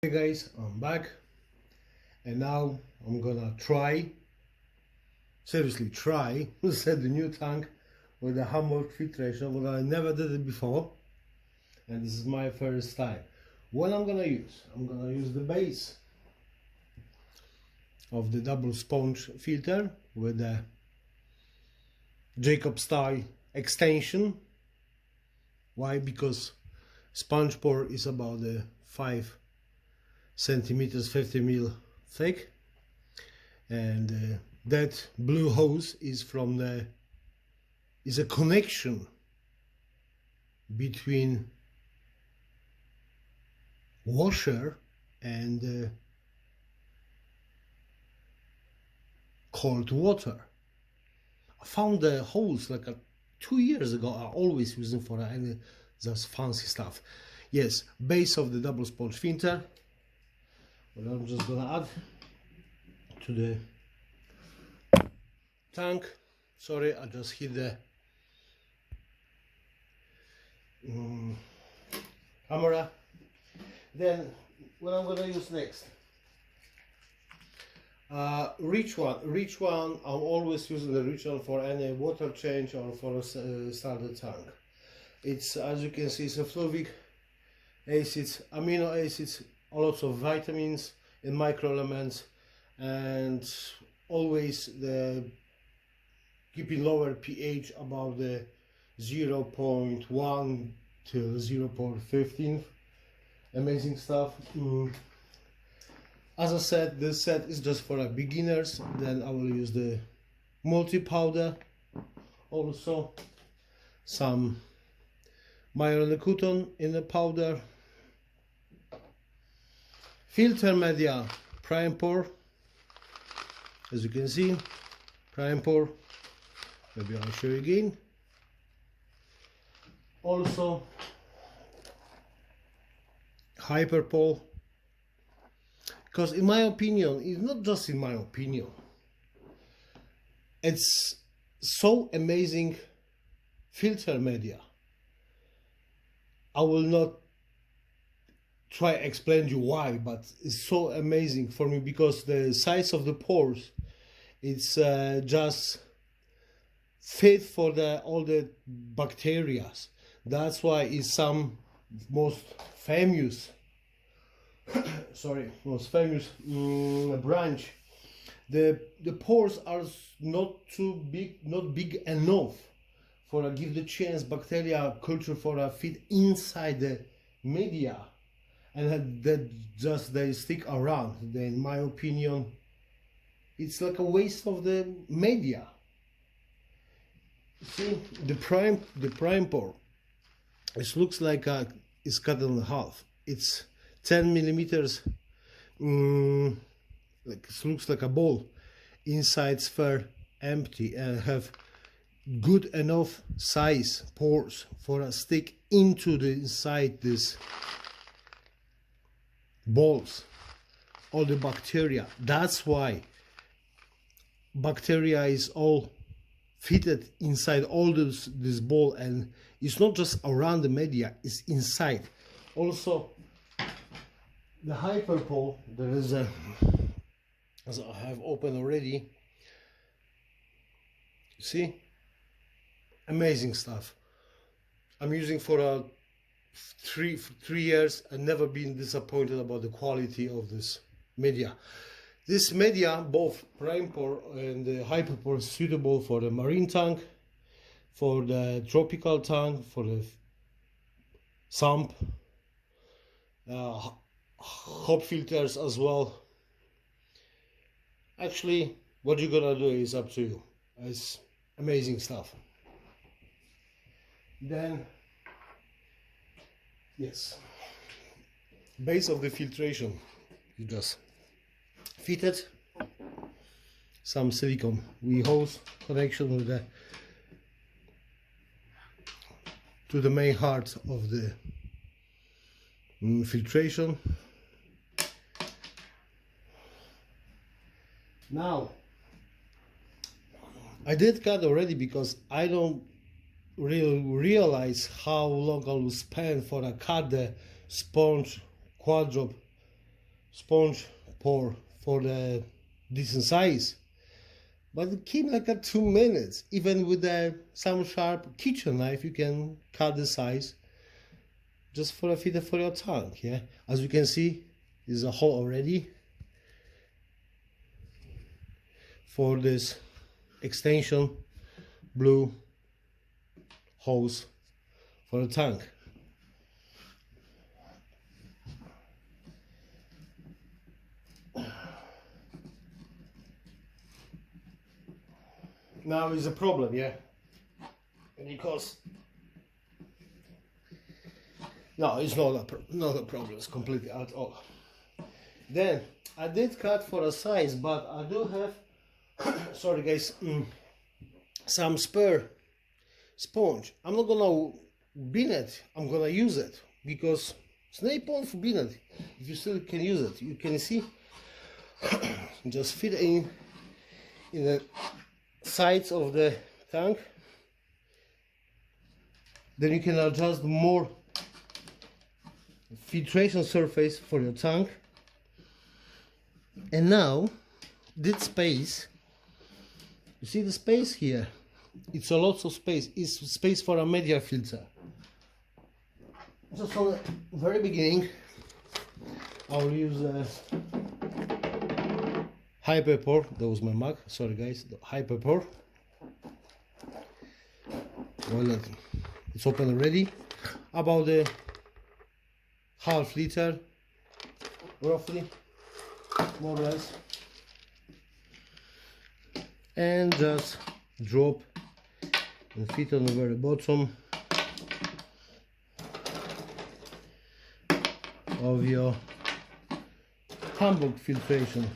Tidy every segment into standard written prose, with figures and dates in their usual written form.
Hey guys, I'm back and now I'm gonna seriously try to set the new tank with the Hamburg filtration. But I never did it before and this is my first time. What I'm gonna use the base of the double sponge filter with the Jacob style extension. Why? Because sponge pore is about 5 centimeters, 50 mil thick, and that blue hose is a connection between washer and cold water. I found the hose like 2 years ago. I always using for any just fancy stuff. Yes, base of the double sponge filter. What I'm just gonna add to the tank. Sorry, I just hit the camera. Then what I'm gonna use next, reach one. I'm always using the reach one for any water change or for a starter tank. It's, as you can see, it's a fluvic acids, amino acids, lots of vitamins and microelements, and always the keeping lower pH about the 0.1 till 0.15. Amazing stuff. As I said, this set is just for beginners. Then I will use the multi powder, also some myronicotine in the powder, filter media, prime pore, as you can see, prime pore. Maybe I'll show you again. Also hyperpole, because in my opinion, it's not just in my opinion, it's so amazing filter media. I will not try explain you why, but it's so amazing for me because the size of the pores, it's just fit for all the bacteria. That's why it's some most famous branch. The pores are not too big, not big enough for give the chance bacteria culture for fit inside the media, and that just they stick around. Then in my opinion, it's like a waste of the media. See the prime pore, it looks like it's cut in half. It's 10 millimeters, like it looks like a ball. Inside sphere empty and have good enough size pores for a stick into the inside this balls all the bacteria. That's why bacteria is all fitted inside all this ball, and it's not just around the media, it's inside. Also the hyperpole, there is a, as I have opened already, see, amazing stuff. I'm using for 3 years and never been disappointed about the quality of this media. This media, both prime pore and the hyperpore, is suitable for the marine tank, for the tropical tank, for the sump, hop filters as well. Actually, what you're gonna do is up to you. It's amazing stuff. Then, yes, base of the filtration, you just fit it, some silicone hose connection with to the main heart of the filtration. Now I did cut already because I don't really realize how long I will spend for a cut the sponge Qualdrop sponge pour for the decent size, but it came like at 2 minutes. Even with some sharp kitchen knife you can cut the size just for a fit for your tank. Yeah, as you can see, there's a hole already for this extension blue hose for the tank. Now is a problem, yeah, because no, it's not a problem. It's completely at all. Then I did cut for a size, but I do have sorry guys, some spare sponge. I'm not gonna bin it, I'm gonna use it, because it's no point for bin it if you still can use it. You can see just fit in the sides of the tank, then you can adjust more filtration surface for your tank. And now this space, you see the space here, it's a lot of space. It's space for a media filter. Just on the very beginning I'll use hyperpore. That was my mug, sorry guys. The hyperpore. Well, it's open already. About the half liter, roughly, more or less, and just drop and fit on the very bottom of your Hamburg filtration.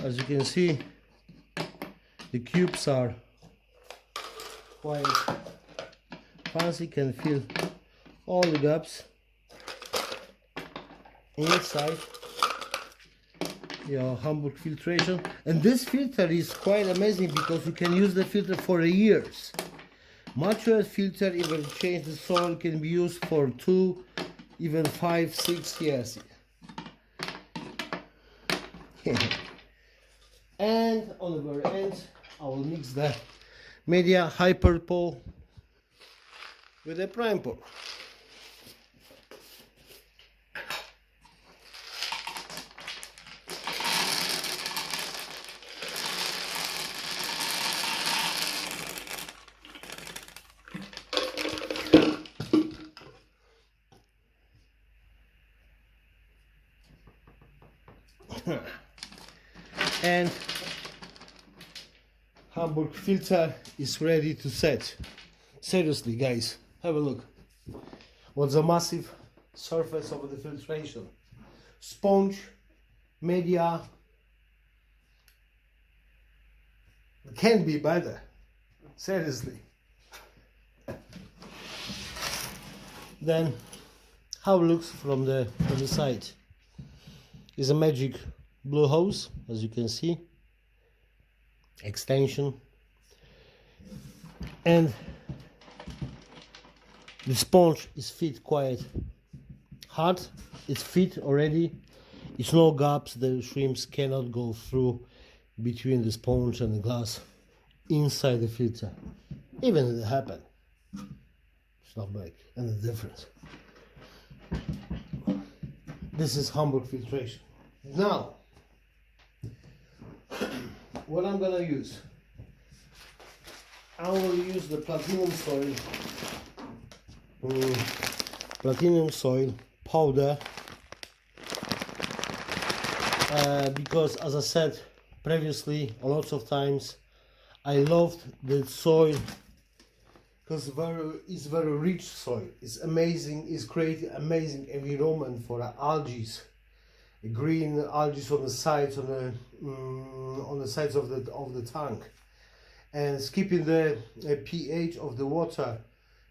As you can see, the cubes are quite fancy, can fill all the gaps inside your Hamburg filtration. And this filter is quite amazing because you can use the filter for years. Matured filter, even change the soil, can be used for 2, even 5, 6 years. And on the very end, I will mix the media hyperpole with the prime pole. And Hamburg filter is ready to set. Seriously guys, have a look. What's a massive surface of the filtration. Sponge, media, can be better. Seriously. Then how it looks from the side is a magic blue hose, as you can see, extension, and the sponge is fit quite hard. It's fit already. It's no gaps. The shrimps cannot go through between the sponge and the glass inside the filter. Even if it happen, it's not big any difference. This is Hamburg filtration. Now, what I'm gonna use, I will use the platinum soil powder, because as I said previously, a lot of times I loved the soil because it's very rich soil. It's amazing. It's creating amazing environment for algae. Green algae on the sides, on the sides of the tank, and keeping the pH of the water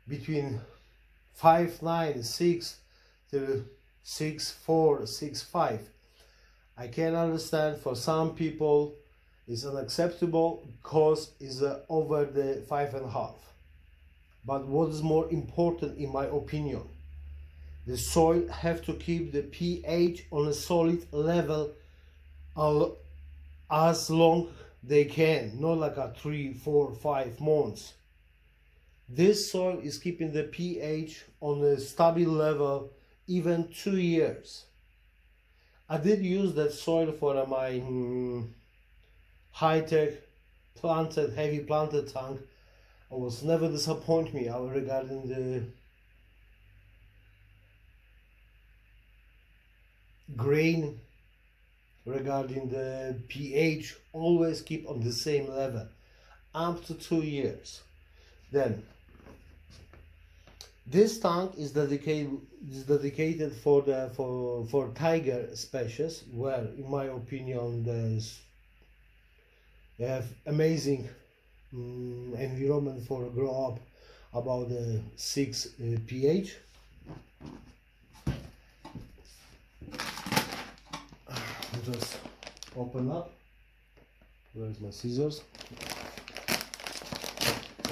between 5.9, 6 to 6.4, 6.5. I can understand for some people It's unacceptable because it's over the 5.5. But what is more important in my opinion, the soil have to keep the pH on a solid level as long they can, not like a 3, 4, 5 months. This soil is keeping the pH on a stable level even 2 years. I did use that soil for my high-tech heavy planted tank. I was never disappoint me regarding the grain, regarding the pH, always keep on the same level up to 2 years. Then this tank is dedicated for tiger species, where in my opinion they have amazing environment for grow up about the 6 pH. Just open up. Where's my scissors?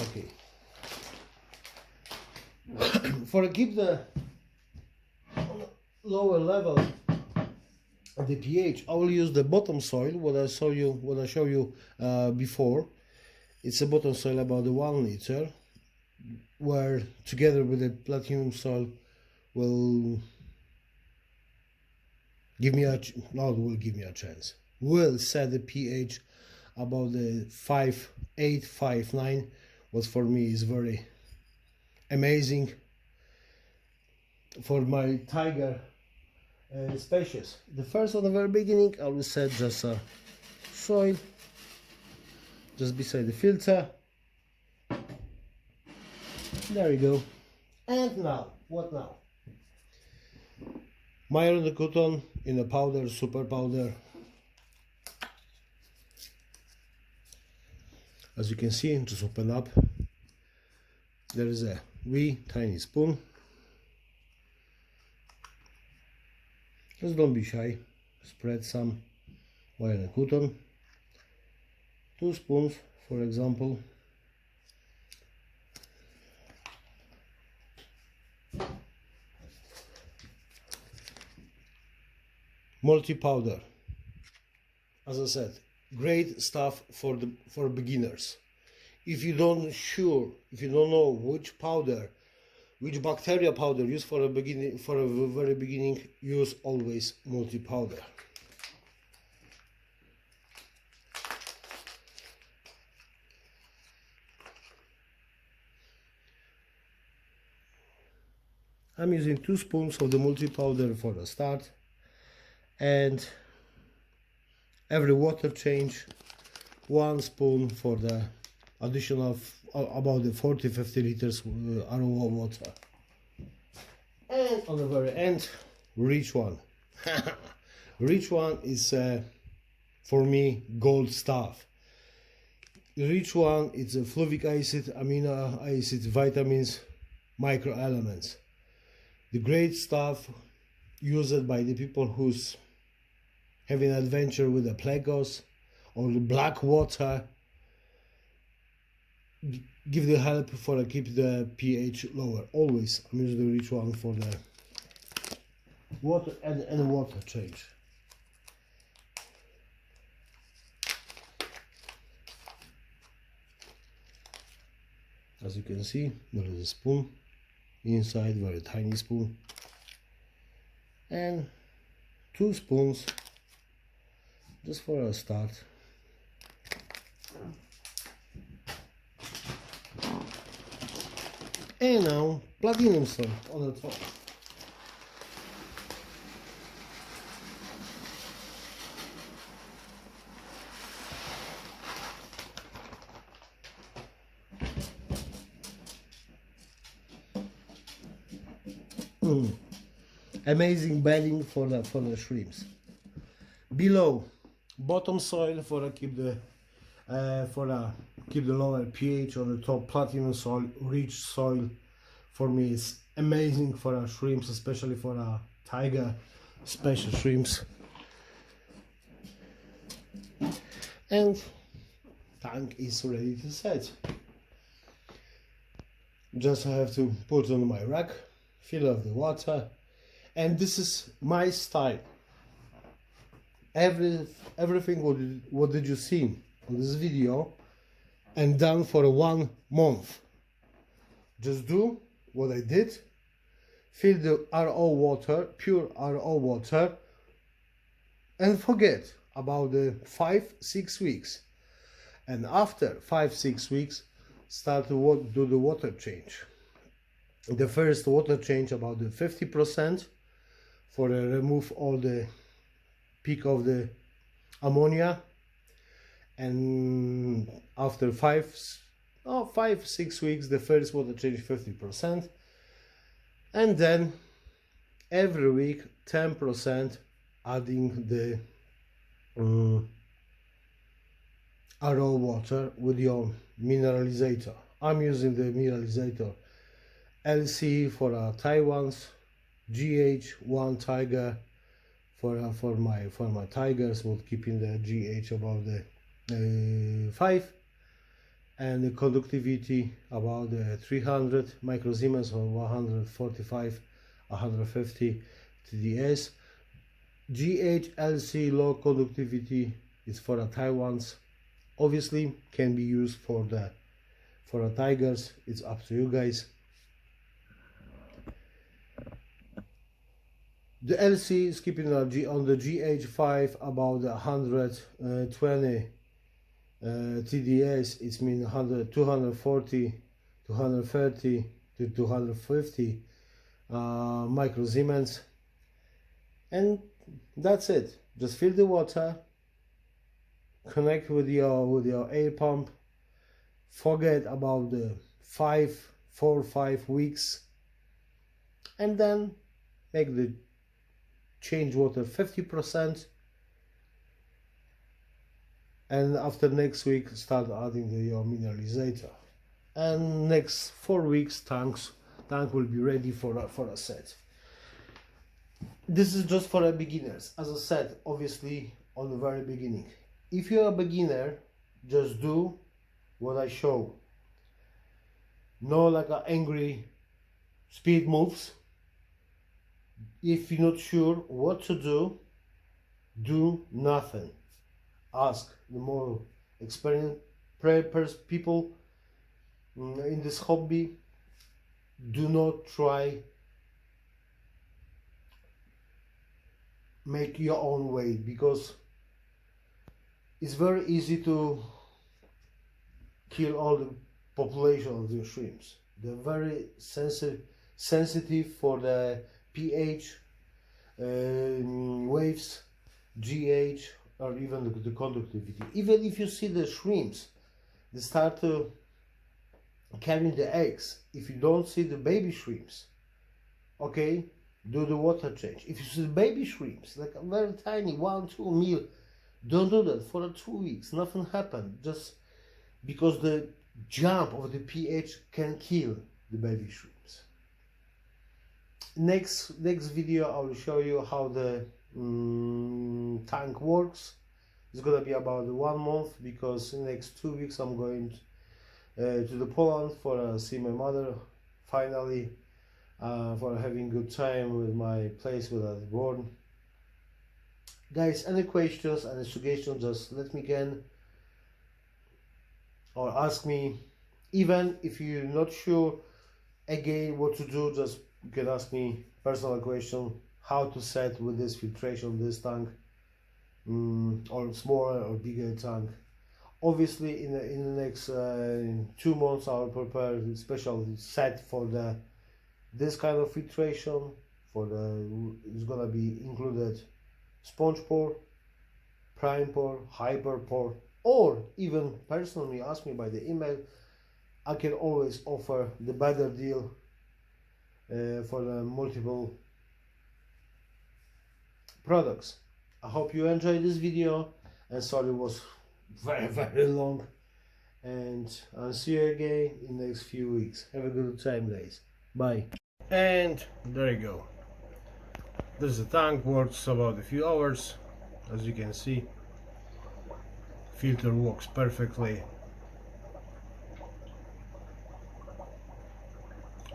Okay. For keep the lower level of the pH, I will use the bottom soil. What I show you before. It's a bottom soil about the 1 liter, where together with the platinum soil will give me a chance. Will set the pH about the 5.8, 5.9, what for me is very amazing for my tiger species. The first on the very beginning, I will set just a soil just beside the filter. There you go. And now, what now? Myron the cotton in a powder, super powder. As you can see, just open up. There is a wee tiny spoon. Just don't be shy. Spread some Myron the cotton. 2 spoons, for example. Multi-powder, as I said, great stuff for beginners. If you don't know which bacteria powder use for a very beginning, use always multi-powder. I'm using 2 spoons of the multi-powder for the start, and every water change 1 spoon for the additional about the 40-50 liters RO water. And on the very end, rich one. Rich one is for me gold stuff. Rich one, it's a fluvic acid, amino acid, vitamins, microelements. The great stuff used by the people who's having an adventure with the Plegos or the black water. Give the help for keep the pH lower. Always I'm using the rich one for the water and water change. As you can see, there is a spoon inside, very tiny spoon, and 2 spoons just for a start. And now platinum soil on the top. Amazing bedding for the shrimps. Below, bottom soil for keep the lower pH. On the top, platinum soil, rich soil. For me, is amazing for our shrimps, especially for our tiger special shrimps. and tank is ready to set. Just I have to put on my rack, fill up the water, and this is my style. Everything what did you see on this video and done for 1 month. Just do what I did, fill the RO water, pure RO water, and forget about the 5-6 weeks. And after 5-6 weeks, start to do the water change. The first water change about the 50% for remove all the peak of the ammonia, and after 5-6 weeks the first water change 50%, and then every week 10% adding the RO water with your mineralizator. I'm using the mineralizator LC for Taiwan's, GH1 Tiger for my tigers, would keeping the GH above the 5, and the conductivity about the 300 microsiemens or 145 150 TDS. GHLC low conductivity is for a Taiwan's, obviously can be used for a tigers, it's up to you guys. The LC is keeping on the GH5 about 120 TDS. It's mean 240, 230 to 250 microsiemens, and that's it. Just fill the water, connect with your air pump, forget about the 4 or 5 weeks, and then make the change water 50%, and after next week start adding your mineralizator, and next 4 weeks tank will be ready for a set. This is just for beginners, as I said, obviously on the very beginning. If you're a beginner, just do what I show. No like a angry speed moves. If you're not sure what to do nothing. Ask the more experienced people in this hobby. Do not try make your own way, because it's very easy to kill all the population of the shrimps. They're very sensitive for the pH, waves, GH, or even the conductivity. Even if you see the shrimps, they start to carry the eggs. If you don't see the baby shrimps, okay, do the water change. If you see the baby shrimps, like a very tiny 1-2 mil, don't do that for 2 weeks. Nothing happened, just because the jump of the pH can kill the baby shrimps. Next video I will show you how the tank works. It's gonna be about 1 month, because in the next 2 weeks I'm going to the Poland for see my mother finally, for having good time with my place where I was born. Guys, any questions, any suggestions, just let me again, or ask me. Even if you're not sure again what to do, just you can ask me personal question, how to set with this filtration, this tank, or smaller or bigger tank. Obviously in the next 2 months I will prepare a special set for this kind of filtration. It's gonna be included sponge pour, prime pour, hyper pour, or even personally ask me by the email. I can always offer the better deal for the multiple products. I hope you enjoyed this video, and sorry it was very long, and I'll see you again in the next few weeks. Have a good time, guys. Bye. And there you go. This tank works about a few hours, as you can see. Filter works perfectly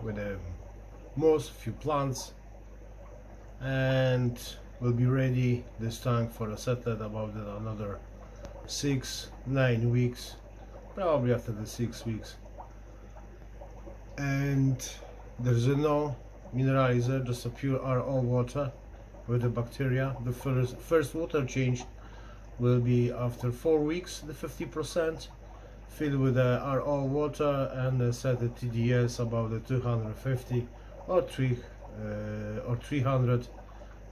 with a moss, few plants, and will be ready this tank for a settlement about another 6-9 weeks, probably after the 6 weeks. And there's no mineralizer, just a pure RO water with the bacteria. The first water change will be after 4 weeks, the 50%, filled with the RO water, and set the TDS about the 250 or 300,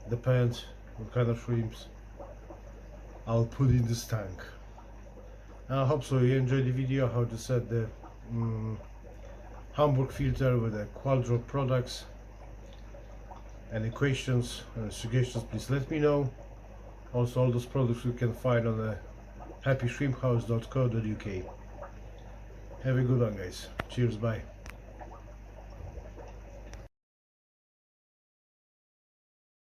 depends what kind of shrimps I'll put in this tank. I hope so you enjoyed the video how to set the Hamburg filter with the Qualdrop products. Any questions and suggestions, please let me know. Also, all those products you can find on the happyshrimphouse.co.uk. Have a good one, guys. Cheers, bye.